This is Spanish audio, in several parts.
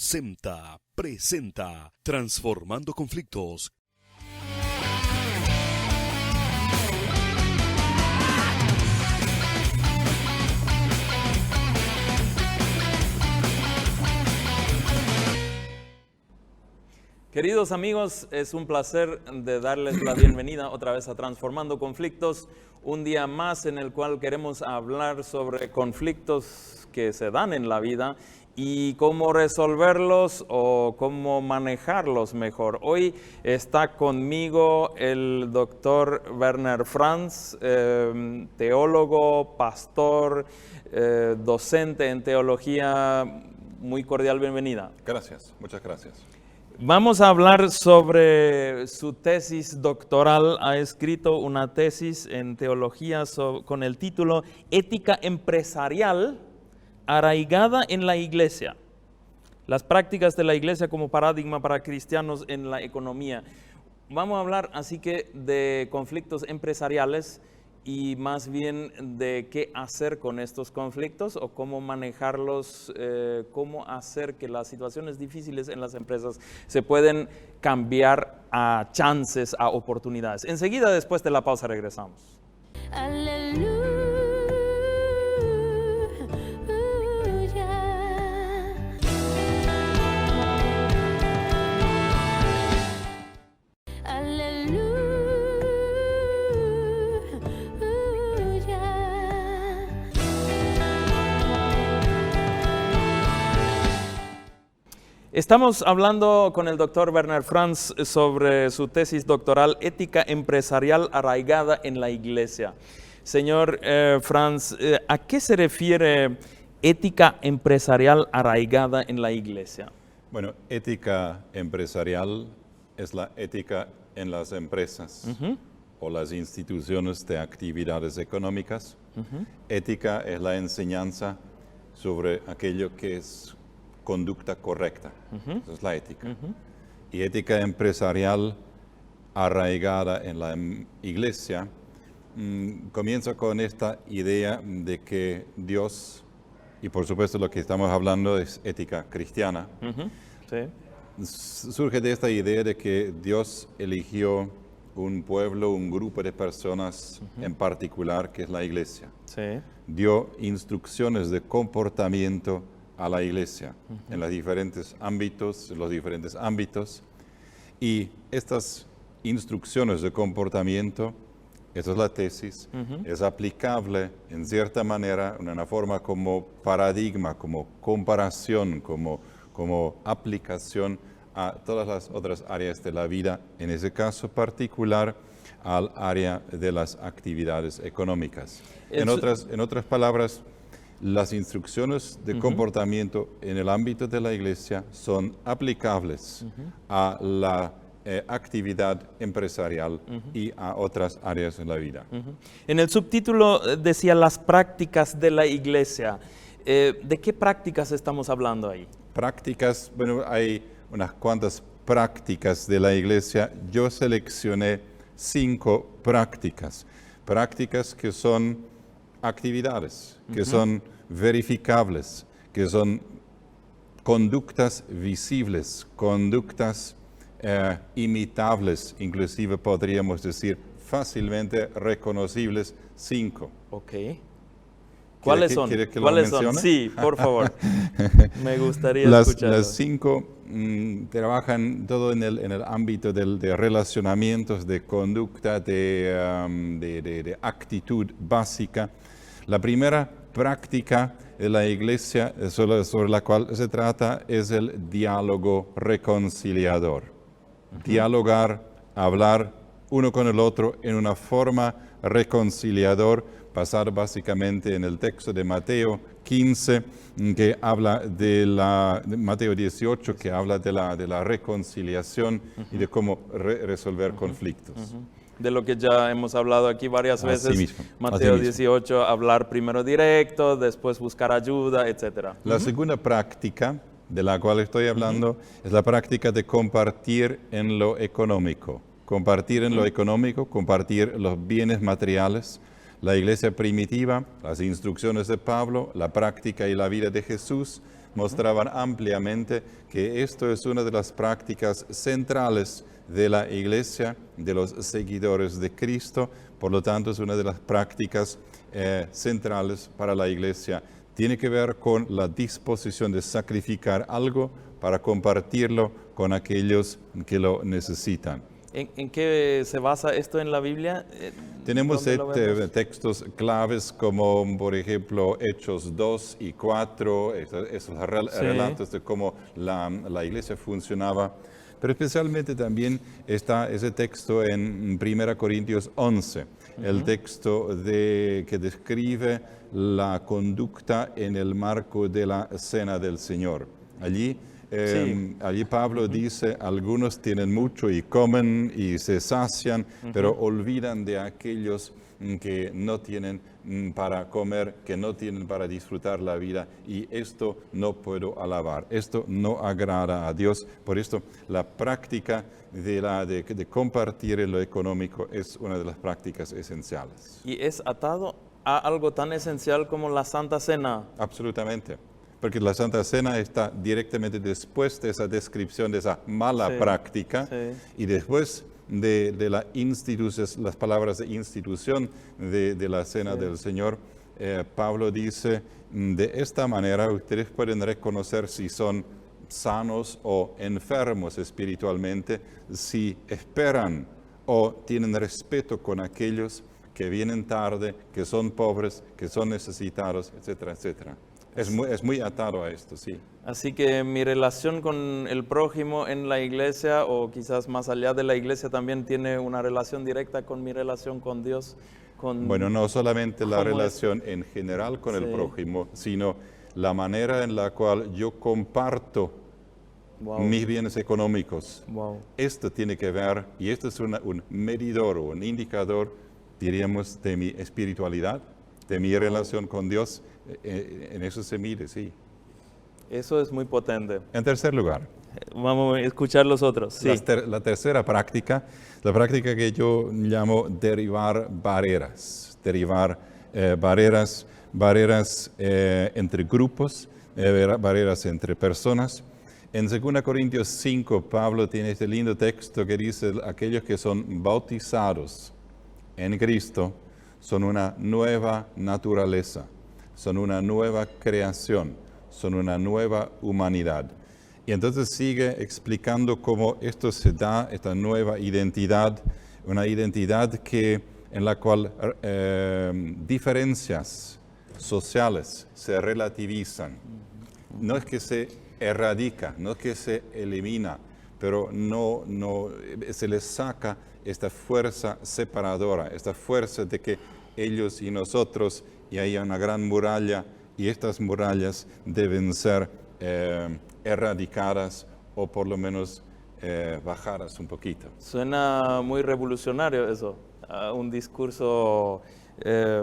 SEMTA presenta Transformando Conflictos. Queridos amigos, es un placer de darles la bienvenida otra vez a Transformando Conflictos, un día más en el cual queremos hablar sobre conflictos que se dan en la vida y cómo resolverlos o cómo manejarlos mejor. Hoy está conmigo el doctor Werner Franz, teólogo, pastor, docente en teología. Muy cordial bienvenida. Gracias, muchas gracias. Vamos a hablar sobre su tesis doctoral. Ha escrito una tesis en teología con el título Ética empresarial arraigada en la iglesia. Las prácticas de la iglesia como paradigma para cristianos en la economía. Vamos a hablar así que de conflictos empresariales y más bien de qué hacer con estos conflictos o cómo manejarlos, cómo hacer que las situaciones difíciles en las empresas se pueden cambiar a chances, a oportunidades. Enseguida, después de la pausa, regresamos. Aleluya. Estamos hablando con el doctor Werner Franz sobre su tesis doctoral Ética empresarial arraigada en la iglesia. Señor Franz, ¿a qué se refiere ética empresarial arraigada en la iglesia? Bueno, ética empresarial es la ética en las empresas o las instituciones de actividades económicas. Ética es la enseñanza sobre aquello que es conducta correcta. Esa es la ética. Y ética empresarial arraigada en la iglesia comienza con esta idea de que Dios, y por supuesto lo que estamos hablando es ética cristiana, surge de esta idea de que Dios eligió un pueblo, un grupo de personas en particular, que es la iglesia. Dio instrucciones de comportamiento a la iglesia en los diferentes ámbitos, y estas instrucciones de comportamiento, esa es la tesis, es aplicable en cierta manera, en una forma como paradigma, como comparación, como aplicación a todas las otras áreas de la vida, en ese caso particular al área de las actividades económicas. En otras palabras, las instrucciones de comportamiento en el ámbito de la iglesia son aplicables a la actividad empresarial y a otras áreas de la vida. En el subtítulo decía las prácticas de la iglesia. ¿De qué prácticas estamos hablando ahí? Prácticas, bueno, hay unas cuantas prácticas de la iglesia. Yo seleccioné 5 prácticas que son actividades, que son verificables, que son conductas visibles, conductas imitables, inclusive podríamos decir fácilmente reconocibles. 5. Ok. ¿Cuáles son? ¿Quiere que ¿Cuáles lo son? mencione? Sí, por favor. Me gustaría escucharlo. Las 5 trabajan todo en el ámbito de relacionamientos, de conducta, de actitud básica. La primera práctica de la iglesia sobre la cual se trata es el diálogo reconciliador. Dialogar, hablar uno con el otro en una forma reconciliador, basado básicamente en el texto de Mateo 15, que habla de Mateo 18, que habla de la reconciliación y de cómo resolver conflictos. De lo que ya hemos hablado aquí varias veces. Mismo, Mateo 18, hablar primero directo, después buscar ayuda, etc. La segunda práctica de la cual estoy hablando es la práctica de compartir en lo económico. Compartir en lo económico, compartir los bienes materiales. La iglesia primitiva, las instrucciones de Pablo, la práctica y la vida de Jesús mostraban ampliamente que esto es una de las prácticas centrales de la Iglesia, de los seguidores de Cristo, por lo tanto es una de las prácticas centrales para la Iglesia. Tiene que ver con la disposición de sacrificar algo para compartirlo con aquellos que lo necesitan. ¿En qué se basa esto en la Biblia? Tenemos ¿Dónde lo vemos? textos claves como, por ejemplo, Hechos 2 y 4, esos relatos de cómo la iglesia funcionaba. Pero especialmente también está ese texto en 1 Corintios 11, el texto que describe la conducta en el marco de la Cena del Señor. Allí Pablo dice, algunos tienen mucho y comen y se sacian, pero olvidan de aquellos que no tienen para comer, que no tienen para disfrutar la vida, y esto no puedo alabar, esto no agrada a Dios. Por esto la práctica de compartir en lo económico es una de las prácticas esenciales. Y es atado a algo tan esencial como la Santa Cena. Absolutamente. Porque la Santa Cena está directamente después de esa descripción de esa mala práctica y después de las palabras de institución de la Cena del Señor. Pablo dice, de esta manera ustedes pueden reconocer si son sanos o enfermos espiritualmente, si esperan o tienen respeto con aquellos que vienen tarde, que son pobres, que son necesitados, etcétera, etcétera. Es muy atado a esto, sí. Así que mi relación con el prójimo en la iglesia, o quizás más allá de la iglesia, también tiene una relación directa con mi relación con Dios. Bueno, no solamente la relación en general con el prójimo, sino la manera en la cual yo comparto mis bienes económicos. Esto tiene que ver, y esto es un medidor o un indicador, diríamos, de mi espiritualidad, de mi relación con Dios. En eso se mide, sí. Eso es muy potente. En tercer lugar. Vamos a escuchar los otros. Sí. La tercera práctica, la práctica que yo llamo derivar barreras. Derivar barreras entre grupos, barreras entre personas. En 2 Corintios 5, Pablo tiene este lindo texto que dice, aquellos que son bautizados en Cristo son una nueva naturaleza, son una nueva creación, son una nueva humanidad. Y entonces sigue explicando cómo esto se da, esta nueva identidad, una identidad en la cual diferencias sociales se relativizan. No es que se erradica, no es que se elimina, pero no se les saca esta fuerza separadora, esta fuerza de que ellos y nosotros, y hay una gran muralla, y estas murallas deben ser erradicadas o por lo menos bajadas un poquito. Suena muy revolucionario eso, un discurso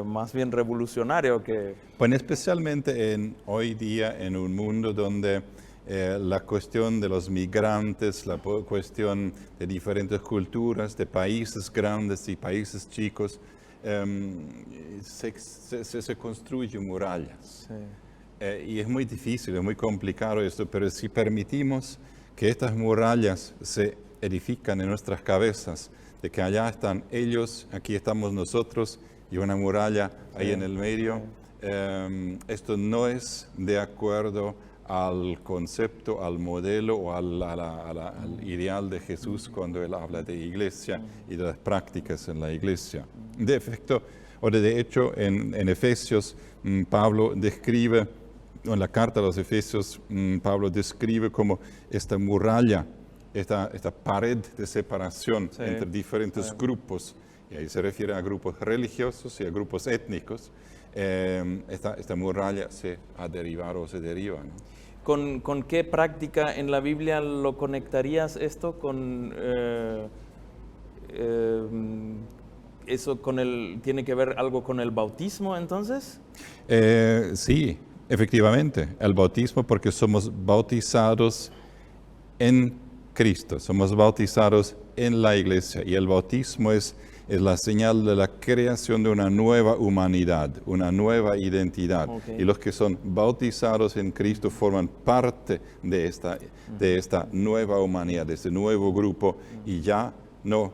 más bien revolucionario que... Bueno, especialmente hoy día en un mundo donde la cuestión de los migrantes, la cuestión de diferentes culturas, de países grandes y países chicos, se construyen murallas. Y es muy difícil, es muy complicado esto, pero si permitimos que estas murallas se edifican en nuestras cabezas, de que allá están ellos, aquí estamos nosotros, y una muralla ahí en el medio, esto no es de acuerdo al concepto, al modelo o al ideal de Jesús cuando Él habla de iglesia y de las prácticas en la iglesia. De hecho, en Efesios, Pablo describe, en la carta a los Efesios, Pablo describe como esta muralla, esta pared de separación entre diferentes grupos, y ahí se refiere a grupos religiosos y a grupos étnicos. Esta muralla se ha derivado o se deriva, ¿no? ¿Con qué práctica en la Biblia lo conectarías esto? ¿Eso tiene que ver algo con el bautismo entonces? Sí, efectivamente, el bautismo, porque somos bautizados en Cristo, somos bautizados en la iglesia, y el bautismo es es la señal de la creación de una nueva humanidad, una nueva identidad. Ok. Y los que son bautizados en Cristo forman parte de esta nueva humanidad, de este nuevo grupo, y ya no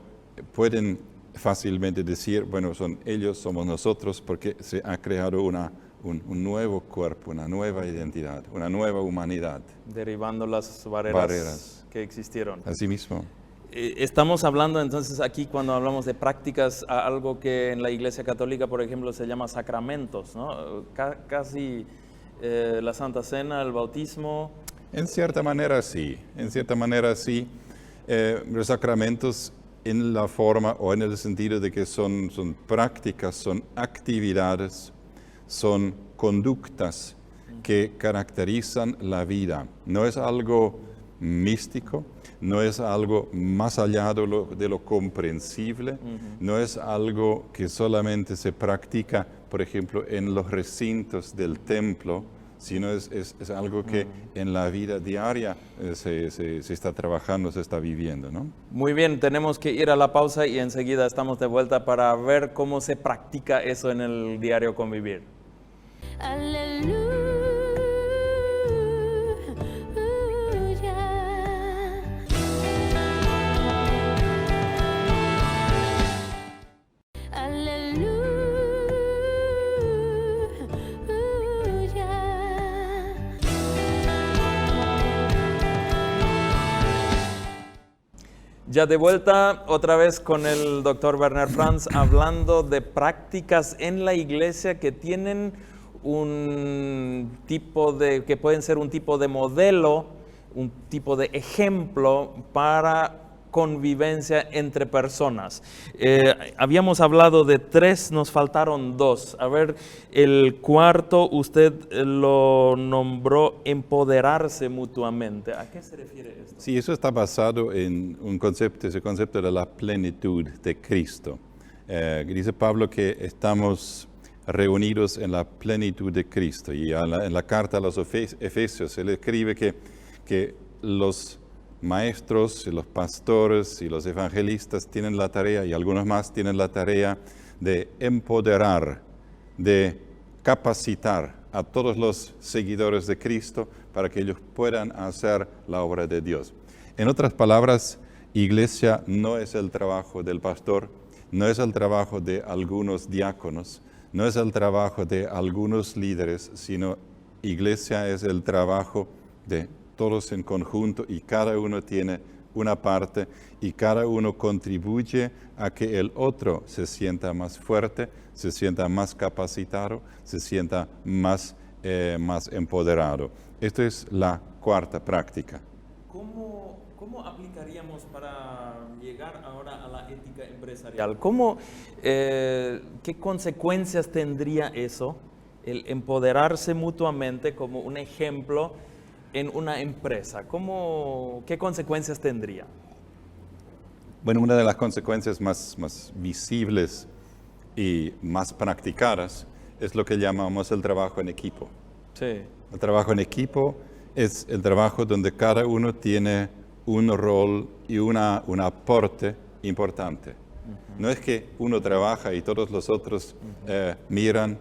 pueden fácilmente decir, bueno, son ellos, somos nosotros, porque se ha creado un nuevo cuerpo, una nueva identidad, una nueva humanidad. Derribando las barreras que existieron. Así mismo. Estamos hablando entonces aquí cuando hablamos de prácticas a algo que en la Iglesia Católica, por ejemplo, se llama sacramentos, ¿no? Casi la Santa Cena, el bautismo. En cierta manera sí, Los sacramentos en la forma o en el sentido de que son prácticas, son actividades, son conductas que caracterizan la vida. No es algo místico, no es algo más allá de lo comprensible, no es algo que solamente se practica, por ejemplo, en los recintos del templo, sino es algo que en la vida diaria se está trabajando, se está viviendo, ¿no? Muy bien, tenemos que ir a la pausa y enseguida estamos de vuelta para ver cómo se practica eso en el diario convivir. Ya de vuelta otra vez con el doctor Werner Franz hablando de prácticas en la iglesia que tienen que pueden ser un tipo de modelo, un tipo de ejemplo para convivencia entre personas. Habíamos hablado de 3, nos faltaron 2. A ver, el cuarto usted lo nombró empoderarse mutuamente. ¿A qué se refiere esto? Sí, eso está basado en ese concepto de la plenitud de Cristo. Dice Pablo que estamos reunidos en la plenitud de Cristo. Y en la carta a los Efesios se le escribe que los maestros y los pastores y los evangelistas tienen la tarea, y algunos más tienen la tarea de empoderar, de capacitar a todos los seguidores de Cristo para que ellos puedan hacer la obra de Dios. En otras palabras, iglesia no es el trabajo del pastor, no es el trabajo de algunos diáconos, no es el trabajo de algunos líderes, sino iglesia es el trabajo de todos en conjunto, y cada uno tiene una parte y cada uno contribuye a que el otro se sienta más fuerte, se sienta más capacitado, se sienta más empoderado. Esto es la cuarta práctica. ¿Cómo aplicaríamos para llegar ahora a la ética empresarial? ¿Qué consecuencias tendría eso, el empoderarse mutuamente como un ejemplo en una empresa? ¿Qué consecuencias tendría? Bueno, una de las consecuencias más visibles y más practicadas es lo que llamamos el trabajo en equipo. Sí. El trabajo en equipo es el trabajo donde cada uno tiene un rol y un aporte importante. No es que uno trabaja y todos los otros miran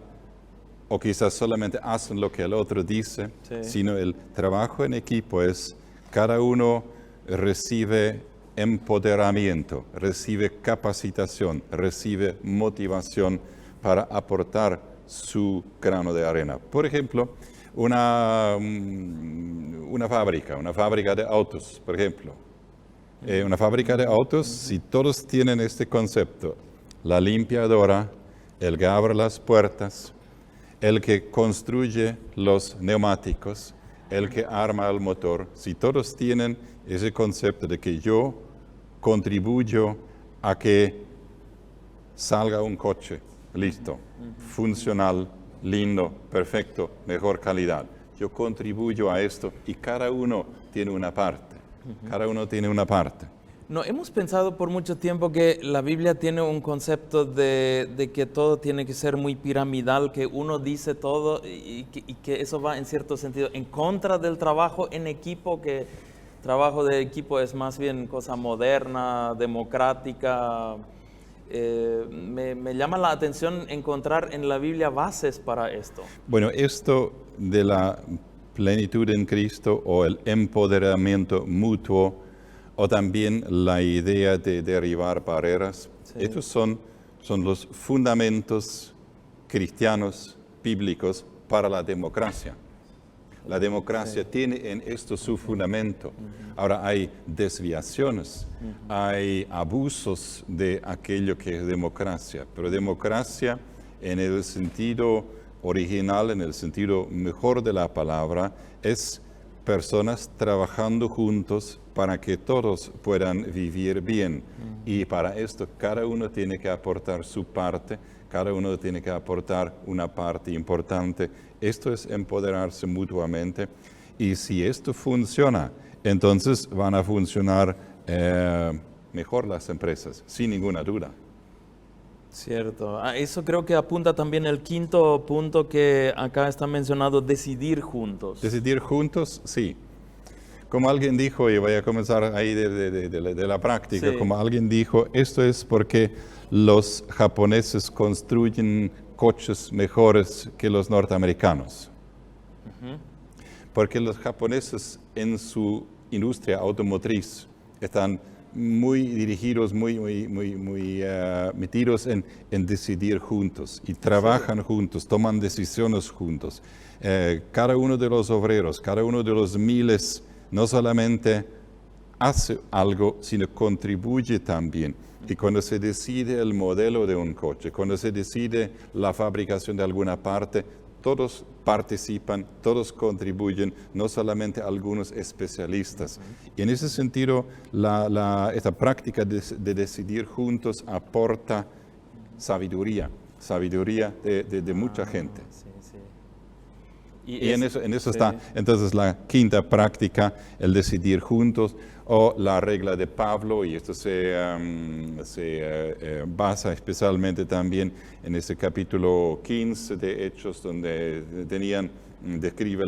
o quizás solamente hacen lo que el otro dice, sino el trabajo en equipo es cada uno recibe empoderamiento, recibe capacitación, recibe motivación para aportar su grano de arena. Por ejemplo, una fábrica de autos, por ejemplo. Una fábrica de autos, si todos tienen este concepto, la limpiadora, el que abre las puertas, el que construye los neumáticos, el que arma el motor, si todos tienen ese concepto de que yo contribuyo a que salga un coche, listo, funcional, lindo, perfecto, mejor calidad. Yo contribuyo a esto y cada uno tiene una parte. Cada uno tiene una parte. No, hemos pensado por mucho tiempo que la Biblia tiene un concepto de que todo tiene que ser muy piramidal, que uno dice todo y que eso va en cierto sentido en contra del trabajo en equipo, que trabajo de equipo es más bien cosa moderna, democrática. Me llama la atención encontrar en la Biblia bases para esto. Bueno, esto de la plenitud en Cristo o el empoderamiento mutuo o también la idea de derribar barreras, estos son los fundamentos cristianos, bíblicos para la democracia. La democracia tiene en esto su fundamento. Ahora hay desviaciones, hay abusos de aquello que es democracia, pero democracia en el sentido original, en el sentido mejor de la palabra, es personas trabajando juntos para que todos puedan vivir bien. Y para esto cada uno tiene que aportar su parte, cada uno tiene que aportar una parte importante. Esto es empoderarse mutuamente. Y si esto funciona, entonces van a funcionar mejor las empresas, sin ninguna duda. Cierto. Eso creo que apunta también el quinto punto que acá está mencionado, decidir juntos. Decidir juntos, sí. Como alguien dijo, y voy a comenzar ahí de la práctica, Sí. como alguien dijo, esto es porque los japoneses construyen coches mejores que los norteamericanos. Porque los japoneses en su industria automotriz están muy dirigidos, muy metidos en decidir juntos y trabajan juntos, toman decisiones juntos. Cada uno de los obreros, cada uno de los miles, no solamente hace algo, sino contribuye también. Y cuando se decide el modelo de un coche, cuando se decide la fabricación de alguna parte, todos participan, todos contribuyen, no solamente algunos especialistas. Y en ese sentido, esta práctica de decidir juntos aporta sabiduría de mucha gente. Sí. Y en eso sí. está entonces la quinta práctica, el decidir juntos, o la regla de Pablo, y esto se basa especialmente también en ese capítulo 15 de Hechos, donde describe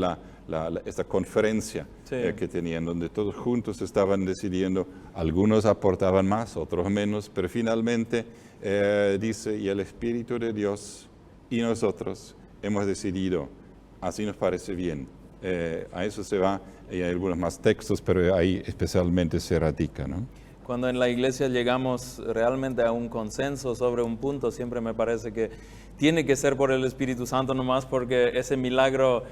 esta conferencia que tenían, donde todos juntos estaban decidiendo, algunos aportaban más, otros menos, pero finalmente dice, y el Espíritu de Dios y nosotros hemos decidido, así nos parece bien. A eso se va, y hay algunos más textos, pero ahí especialmente se radica, ¿no? Cuando en la iglesia llegamos realmente a un consenso sobre un punto, siempre me parece que tiene que ser por el Espíritu Santo nomás, porque ese milagro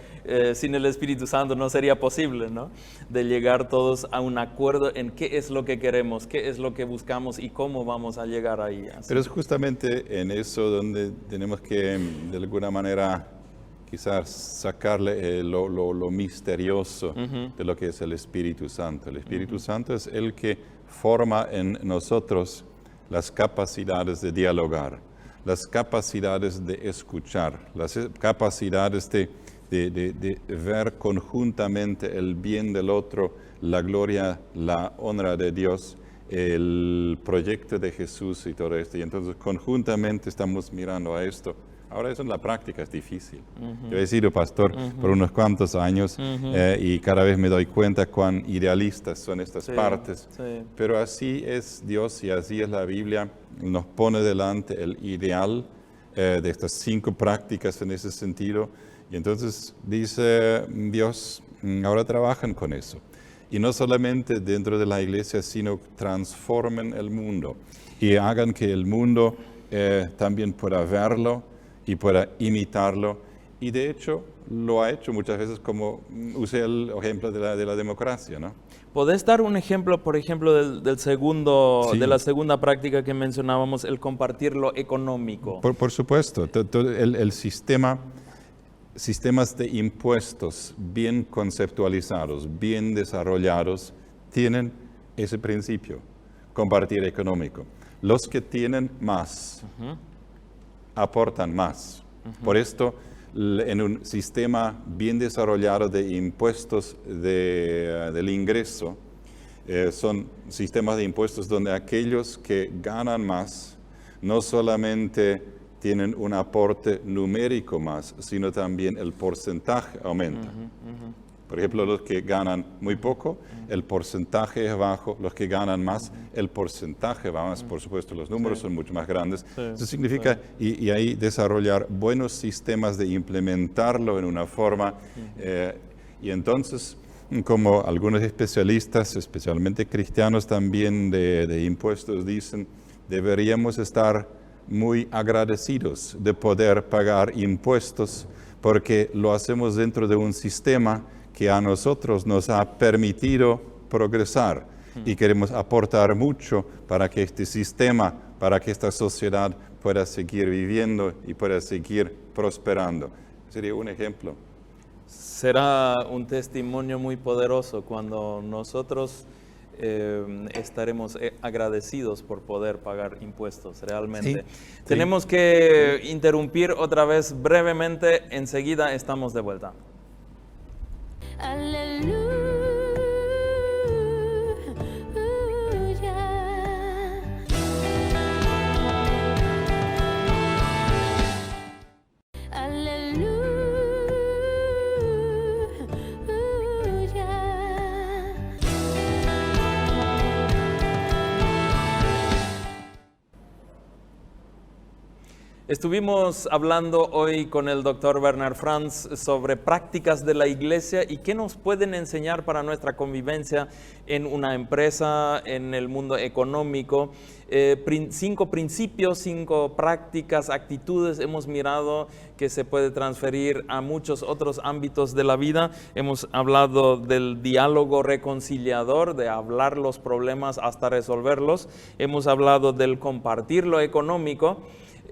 sin el Espíritu Santo no sería posible, ¿no? De llegar todos a un acuerdo en qué es lo que queremos, qué es lo que buscamos y cómo vamos a llegar ahí. Así. Pero es justamente en eso donde tenemos que, de alguna manera, quizás sacarle lo misterioso de lo que es el Espíritu Santo. El Espíritu Santo es el que forma en nosotros las capacidades de dialogar, las capacidades de escuchar, las capacidades de ver conjuntamente el bien del otro, la gloria, la honra de Dios, el proyecto de Jesús y todo esto. Y entonces conjuntamente estamos mirando a esto. Ahora eso en la práctica es difícil. Yo he sido pastor por unos cuantos años y cada vez me doy cuenta cuán idealistas son estas partes. Sí. Pero así es Dios y así es la Biblia. Nos pone delante el ideal de estas 5 prácticas en ese sentido. Y entonces dice Dios, ahora trabajan con eso. Y no solamente dentro de la iglesia, sino transformen el mundo y hagan que el mundo también pueda verlo y pueda imitarlo. Y de hecho, lo ha hecho muchas veces, como usé el ejemplo de la democracia, ¿no? ¿Podés dar un ejemplo, por ejemplo, del segundo, Sí. de la segunda práctica que mencionábamos, el compartir lo económico? Por supuesto, el sistemas de impuestos bien conceptualizados, bien desarrollados, tienen ese principio, compartir económico. Los que tienen más, aportan más. Por esto, en un sistema bien desarrollado de impuestos del ingreso, son sistemas de impuestos donde aquellos que ganan más no solamente tienen un aporte numérico más, sino también el porcentaje aumenta. Por ejemplo, los que ganan muy poco, el porcentaje es bajo, los que ganan más, el porcentaje va más, por supuesto, los números son mucho más grandes. Eso significa, y ahí desarrollar buenos sistemas de implementarlo en una forma, y entonces, como algunos especialistas, especialmente cristianos también de impuestos, dicen, deberíamos estar muy agradecidos de poder pagar impuestos, porque lo hacemos dentro de un sistema que a nosotros nos ha permitido progresar y queremos aportar mucho para que este sistema, para que esta sociedad pueda seguir viviendo y pueda seguir prosperando. Sería un ejemplo. Será un testimonio muy poderoso cuando nosotros estaremos agradecidos por poder pagar impuestos, realmente. Sí. Tenemos que interrumpir otra vez brevemente, enseguida estamos de vuelta. Estuvimos hablando hoy con el doctor Bernard Franz sobre prácticas de la iglesia y qué nos pueden enseñar para nuestra convivencia en una empresa, en el mundo económico. 5 principios, 5 prácticas, actitudes hemos mirado que se puede transferir a muchos otros ámbitos de la vida. Hemos hablado del diálogo reconciliador, de hablar los problemas hasta resolverlos. Hemos hablado del compartir lo económico.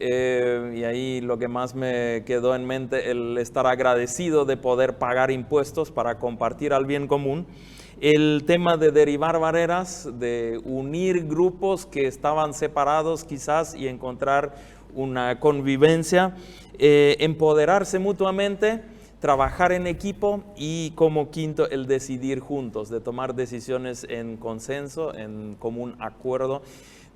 Y ahí lo que más me quedó en mente, el estar agradecido de poder pagar impuestos para compartir al bien común. El tema de derribar barreras, de unir grupos que estaban separados quizás y encontrar una convivencia, empoderarse mutuamente, trabajar en equipo y como quinto el decidir juntos, de tomar decisiones en consenso, en común acuerdo.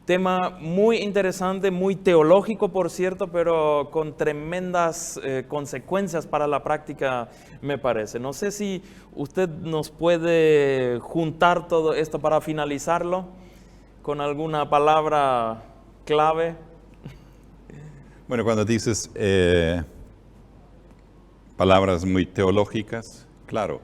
Tema muy interesante, muy teológico, por cierto, pero con tremendas consecuencias para la práctica, me parece. No sé si usted nos puede juntar todo esto para finalizarlo con alguna palabra clave. Bueno, cuando dices palabras muy teológicas, claro,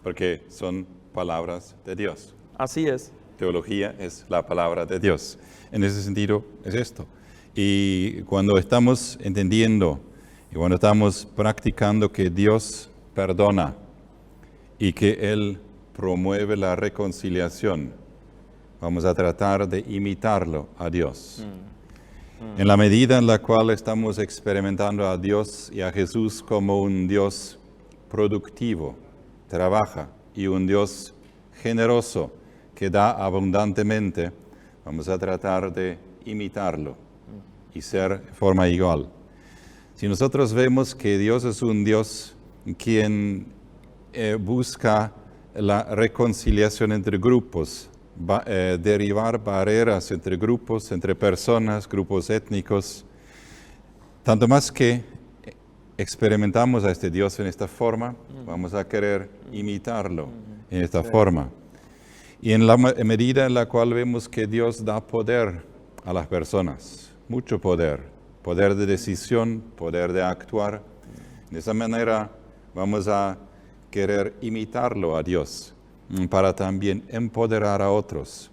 porque son palabras de Dios. Así es. Teología es la palabra de Dios. En ese sentido es esto. Y cuando estamos entendiendo y cuando estamos practicando que Dios perdona y que Él promueve la reconciliación, vamos a tratar de imitarlo a Dios. En la medida en la cual estamos experimentando a Dios y a Jesús como un Dios productivo, trabaja, y un Dios generoso, que da abundantemente, vamos a tratar de imitarlo y ser de forma igual. Si nosotros vemos que Dios es un Dios quien busca la reconciliación entre grupos, derribar barreras entre grupos, entre personas, grupos étnicos, tanto más que experimentamos a este Dios en esta forma, vamos a querer imitarlo en esta forma. Y en la medida en la cual vemos que Dios da poder a las personas, mucho poder, poder de decisión, poder de actuar, de esa manera vamos a querer imitarlo a Dios para también empoderar a otros,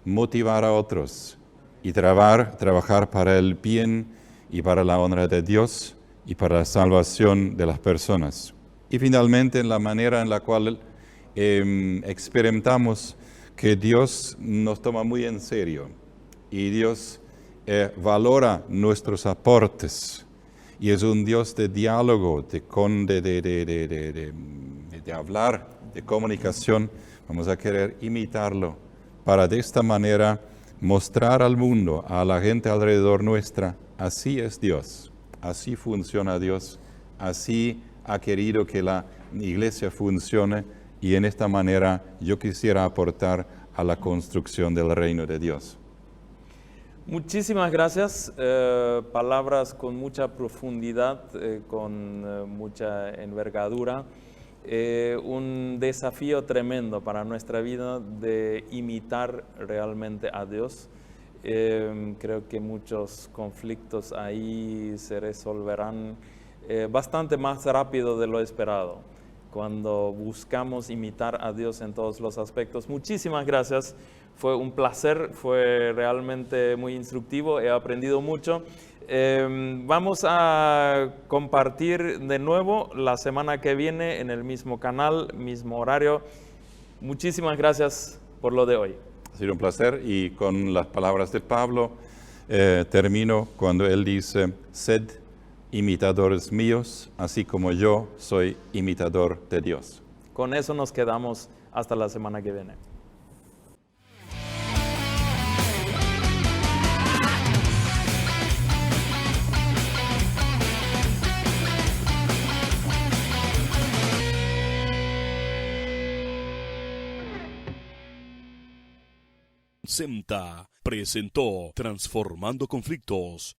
motivar a otros y trabajar para el bien y para la honra de Dios y para la salvación de las personas. Y finalmente en la manera en la cual experimentamos que Dios nos toma muy en serio y Dios valora nuestros aportes y es un Dios de diálogo, de hablar, de comunicación. Vamos a querer imitarlo para de esta manera mostrar al mundo, a la gente alrededor nuestra, así es Dios, así funciona Dios, así ha querido que la iglesia funcione. Y en esta manera yo quisiera aportar a la construcción del reino de Dios. Muchísimas gracias. Palabras con mucha profundidad, con mucha envergadura. un desafío tremendo para nuestra vida de imitar realmente a Dios. Creo que muchos conflictos ahí se resolverán bastante más rápido de lo esperado cuando buscamos imitar a Dios en todos los aspectos. Muchísimas gracias, fue un placer, fue realmente muy instructivo, he aprendido mucho. Vamos a compartir de nuevo la semana que viene en el mismo canal, mismo horario. Muchísimas gracias por lo de hoy. Ha sido un placer y con las palabras de Pablo termino cuando él dice, sed imitadores míos, así como yo soy imitador de Dios. Con eso nos quedamos hasta la semana que viene. SEMTA presentó Transformando Conflictos.